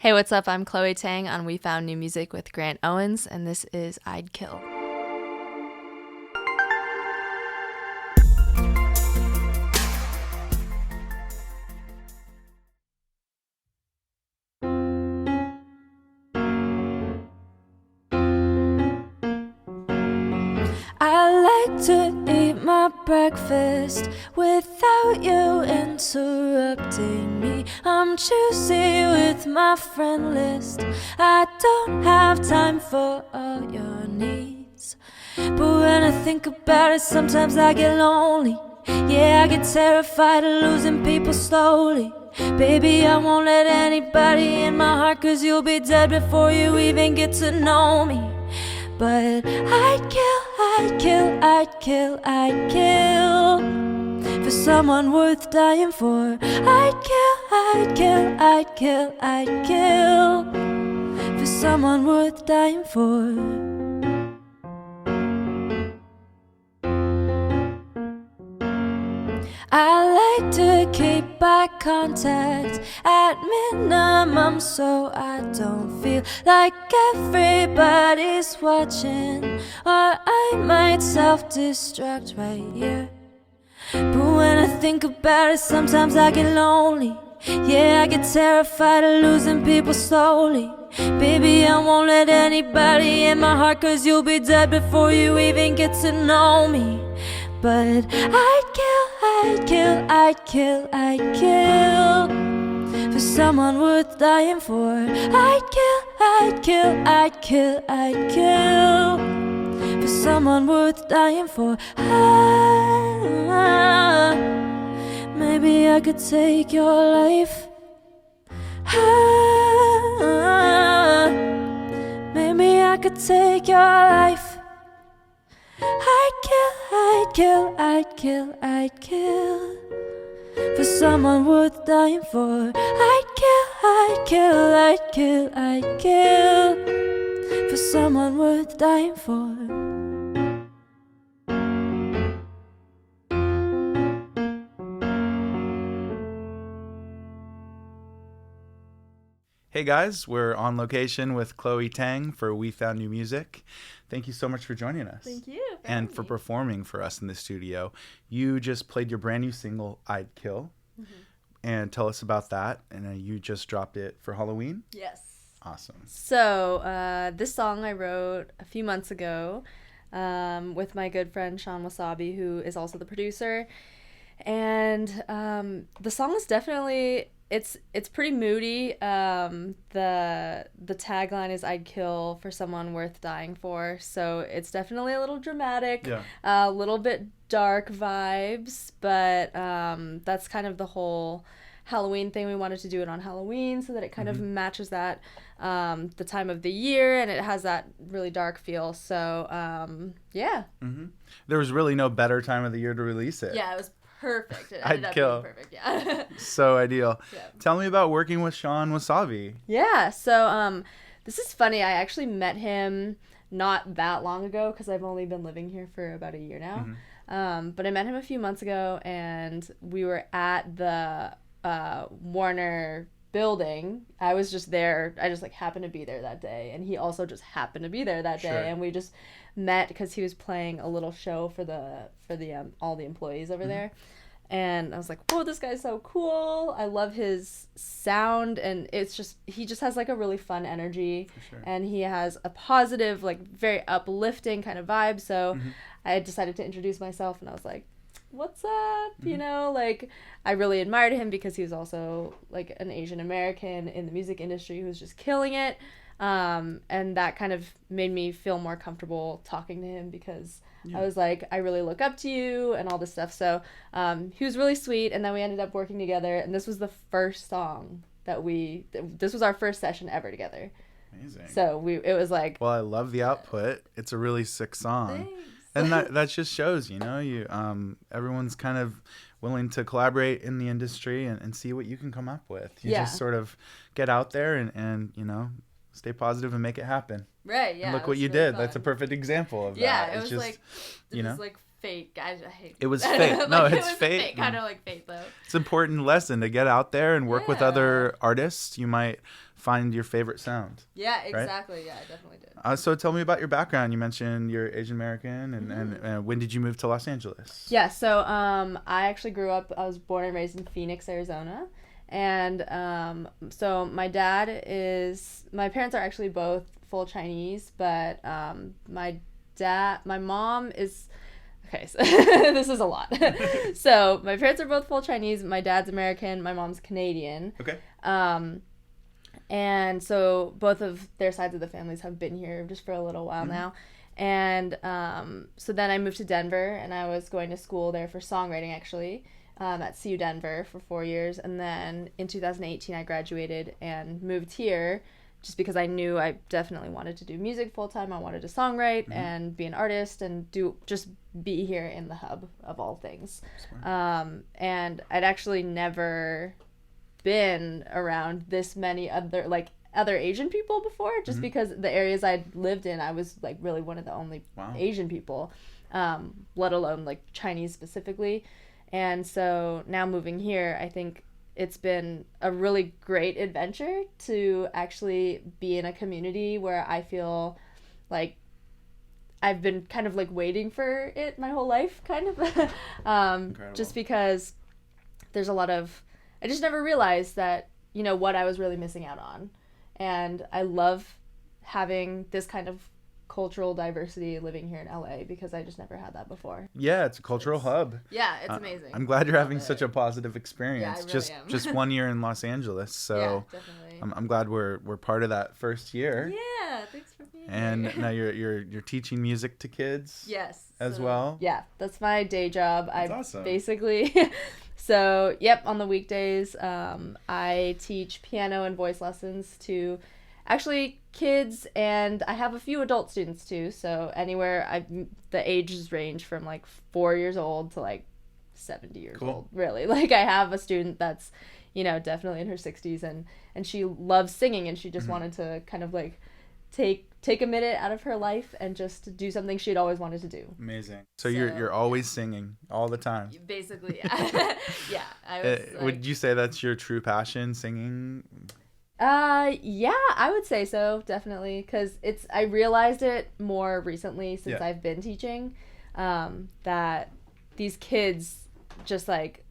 Hey, what's up? I'm Chloe Tang on We Found New Music with Grant Owens, and this is I'd Kill. I like to eat my breakfast without you interrupting me. I'm choosy with my friend list. I don't have time for all your needs. But when I think about it, sometimes I get lonely. Yeah, I get terrified of losing people slowly. Baby, I won't let anybody in my heart, 'cause you'll be dead before you even get to know me. But I'd kill for someone worth dying for. I'd kill for someone worth dying for. I like to keep eye contact at minimum, so I don't feel like everybody's watching, or I might self-destruct right here. But when I think about it, sometimes I get lonely. Yeah, I get terrified of losing people slowly. Baby, I won't let anybody in my heart, 'cause you'll be dead before you even get to know me. But I'd kill for someone worth dying for. I'd kill for someone worth dying for. Maybe I could take your life. Maybe I could take your life. I'd kill for someone worth dying for. I'd kill for someone worth dying for. Hey guys, we're on location with Chloe Tang for We Found New Music. Thank you so much for joining us. Thank you. And for performing for us in the studio. You just played your brand new single, I'd Kill. Mm-hmm. And tell us about that. And you just dropped it for Halloween? Yes. Awesome. So this song I wrote a few months ago with my good friend Sean Wasabi, who is also the producer. And the song is definitely... It's pretty moody. The tagline is "I'd kill for someone worth dying for," so it's definitely a little dramatic, a little bit dark vibes. But that's kind of the whole Halloween thing. We wanted to do it on Halloween so that it kind of matches that the time of the year, and it has that really dark feel. So yeah. Mm-hmm. There was really no better time of the year to release it. Yeah, it was perfect. It I'd ended up kill. being perfect, yeah. So ideal. Yeah. Tell me about working with Sean Wasabi. Yeah, so this is funny. I actually met him not that long ago, because I've only been living here for about a year now. Mm-hmm. But I met him a few months ago, and we were at the Warner building. I was just there. I just happened to be there that day, and he also just happened to be there that day. Sure. And we just met because he was playing a little show for the all the employees over there. And I was like, whoa, this guy's so cool. I love his sound, and he just has a really fun energy. For sure. And he has a positive, very uplifting kind of vibe. So I decided to introduce myself, and I was like, what's up? You know, I really admired him because he was also an Asian American in the music industry who was just killing it. And that kind of made me feel more comfortable talking to him, because I was like, I really look up to you and all this stuff. So he was really sweet, and then we ended up working together, and this was the first song this was our first session ever together. Amazing. So it was well, I love the output. It's a really sick song. Thanks. And that just shows, everyone's kind of willing to collaborate in the industry and see what you can come up with. You just sort of get out there and stay positive and make it happen. Right, yeah. And look what you did. Fun. That's a perfect example of that. Yeah, it was fate. I hate it was fate. No, it's fate. Kind of like fate, though. It's an important lesson to get out there and work with other artists. You might find your favorite sound. Yeah, exactly. Right? Yeah, I definitely did. So tell me about your background. You mentioned you're Asian American, and when did you move to Los Angeles? Yeah, so I actually grew up, I was born and raised in Phoenix, Arizona. And so my parents are actually both full Chinese, but my mom is, okay, so this is a lot. So my parents are both full Chinese. My dad's American. My mom's Canadian. Okay. And so both of their sides of the families have been here just for a little while now. And so then I moved to Denver, and I was going to school there for songwriting, actually, at CU Denver for 4 years. And then in 2018, I graduated and moved here just because I knew I definitely wanted to do music full time. I wanted to songwrite and be an artist and just be here in the hub of all things. And I'd actually never been around this many other Asian people before, just because the areas I'd lived in, I was like really one of the only Asian people, let alone like Chinese specifically. And so now moving here, I think it's been a really great adventure to actually be in a community where I feel like I've been kind of like waiting for it my whole life, kind of. Just because there's a lot of, I just never realized that, what I was really missing out on. And I love having this kind of cultural diversity living here in LA because I just never had that before. Yeah, it's a cultural hub. Yeah, it's amazing. I'm glad you're having such a positive experience. Yeah, I really am. Just 1 year in Los Angeles. So yeah, definitely. I'm glad we're part of that first year. Yeah, thanks for being here. And now you're teaching music to kids. Yes. As well. Yeah, that's my day job. That's awesome. Basically so, on the weekdays, I teach piano and voice lessons to actually kids, and I have a few adult students too. So anywhere, the ages range from like 4 years old to like 70 years old. Really, like I have a student that's, definitely in her 60s, and she loves singing, and she just wanted to kind of like take a minute out of her life and just do something she'd always wanted to do. Amazing. So you're always singing all the time. Basically, yeah. Yeah. I was, would you say that's your true passion, singing? Yeah, I would say so, definitely, because I realized it more recently since I've been teaching, that these kids just like,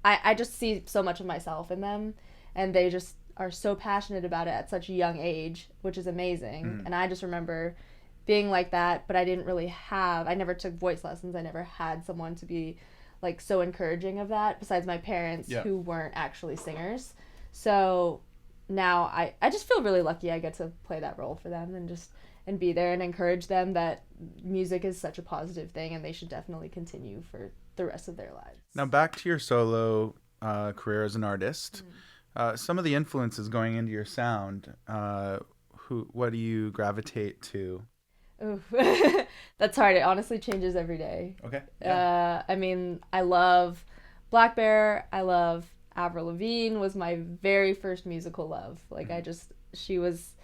I just see so much of myself in them, and they just are so passionate about it at such a young age, which is amazing. And I just remember being like that, but I never took voice lessons. I never had someone to be like so encouraging of that besides my parents who weren't actually singers. So now I just feel really lucky I get to play that role for them and be there and encourage them that music is such a positive thing and they should definitely continue for the rest of their lives. Now back to your solo career as an artist. Some of the influences going into your sound, what do you gravitate to? Ooh, that's hard. It honestly changes every day. Okay. Yeah. I mean, I love Black Bear. I love Avril Lavigne was my very first musical love. Like she was,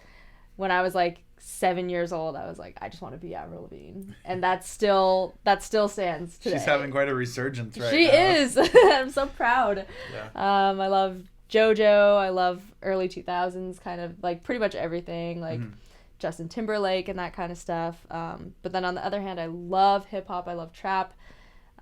when I was like 7 years old, I was like, I just want to be Avril Lavigne. And that still stands today. She's having quite a resurgence right now. She is. I'm so proud. Yeah. I love JoJo. I love early 2000s, kind of like pretty much everything, like Justin Timberlake and that kind of stuff. But then on the other hand, I love hip hop. I love trap.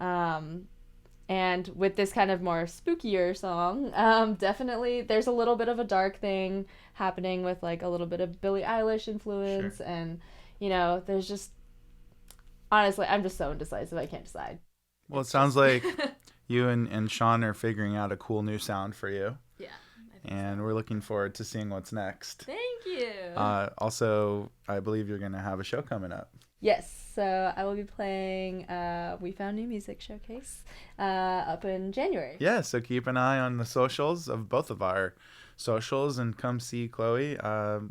And with this kind of more spookier song, definitely there's a little bit of a dark thing happening with like a little bit of Billie Eilish influence. Sure. And, there's just, honestly, I'm just so indecisive. I can't decide. Well, it sounds like you and Sean are figuring out a cool new sound for you. Yeah. And we're looking forward to seeing what's next. Thank you. Also, I believe you're going to have a show coming up. Yes. So I will be playing We Found New Music Showcase up in January. Yeah. So keep an eye on the socials of both of our socials and come see Chloe.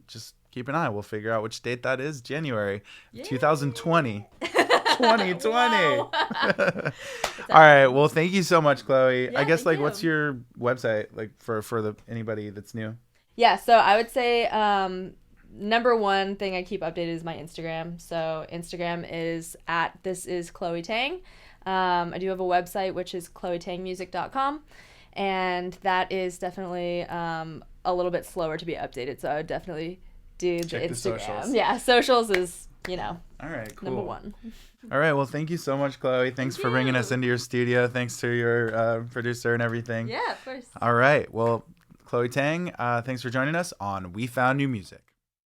Just keep an eye. We'll figure out which date that is. January 2020. 2020. Wow. All right. Well, thank you so much, Chloe. Yeah, I guess what's your website like for anybody that's new? Yeah. So I would say number one thing I keep updated is my Instagram. So Instagram is @thisisChloeTang. I do have a website which is chloetangmusic.com, and that is definitely a a little bit slower to be updated. So I would definitely do the Instagram. Socials. Yeah, socials is, all right, cool. number one. All right, well, thank you so much, Chloe. Thanks for bringing us into your studio. Thanks to your producer and everything. Yeah, of course. All right, well, Chloe Tang, thanks for joining us on We Found New Music.